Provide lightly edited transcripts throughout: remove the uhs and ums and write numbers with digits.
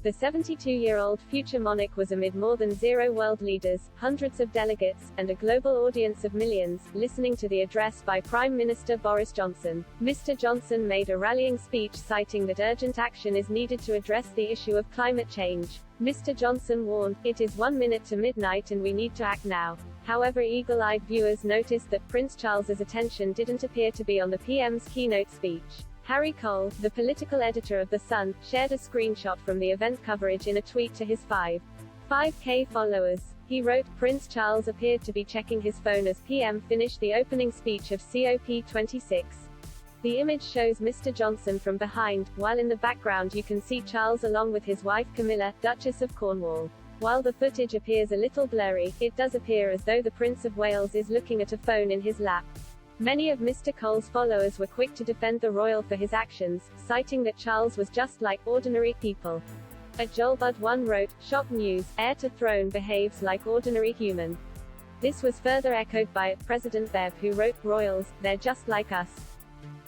The 72-year-old future monarch was amid more than 0 world leaders, hundreds of delegates, and a global audience of millions, listening to the address by Prime Minister Boris Johnson. Mr. Johnson made a rallying speech citing that urgent action is needed to address the issue of climate change. Mr. Johnson warned, "It is 1 minute to midnight and we need to act now." However, eagle-eyed viewers noticed that Prince Charles's attention didn't appear to be on the PM's keynote speech. Harry Cole, the political editor of The Sun, shared a screenshot from the event coverage in a tweet to his 5K followers. He wrote, "Prince Charles appeared to be checking his phone as PM finished the opening speech of COP26. The image shows Mr. Johnson from behind, while in the background you can see Charles along with his wife Camilla, Duchess of Cornwall. While the footage appears a little blurry, it does appear as though the Prince of Wales is looking at a phone in his lap." Many of Mr. Cole's followers were quick to defend the royal for his actions, citing that Charles was just like ordinary people. At Joelbud1 wrote, "Shock news, heir to throne behaves like ordinary human." This was further echoed by President Bev, who wrote, "Royals, they're just like us."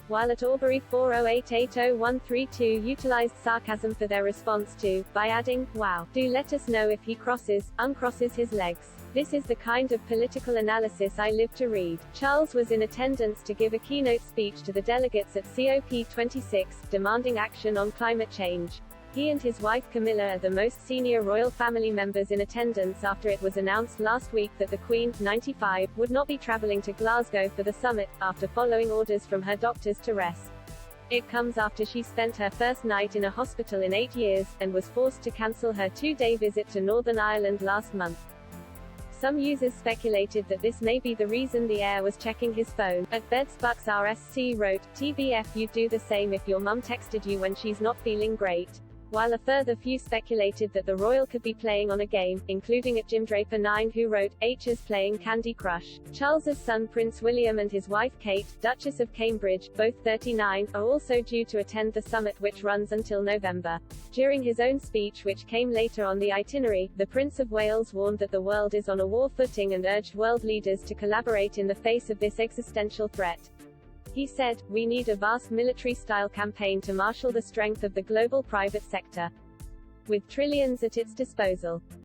While at Aubrey 408800132 utilized sarcasm for their response to, by adding, "Wow, do let us know if he uncrosses his legs. This is the kind of political analysis I live to read." Charles was in attendance to give a keynote speech to the delegates at COP26, demanding action on climate change. He and his wife Camilla are the most senior royal family members in attendance after it was announced last week that the Queen, 95, would not be traveling to Glasgow for the summit, after following orders from her doctors to rest. It comes after she spent her first night in a hospital in 8 years, and was forced to cancel her 2-day visit to Northern Ireland last month. Some users speculated that this may be the reason the heir was checking his phone. At Bedsbucks RSC wrote, "TBF, you'd do the same if your mum texted you when she's not feeling great." While a further few speculated that the royal could be playing on a game, including at Jim Draper 9, who wrote, "H is playing Candy Crush." Charles's son Prince William and his wife Kate, Duchess of Cambridge, both 39, are also due to attend the summit, which runs until November. During his own speech, which came later on the itinerary, the Prince of Wales warned that the world is on a war footing and urged world leaders to collaborate in the face of this existential threat. He said, "We need a vast military-style campaign to marshal the strength of the global private sector, with trillions at its disposal."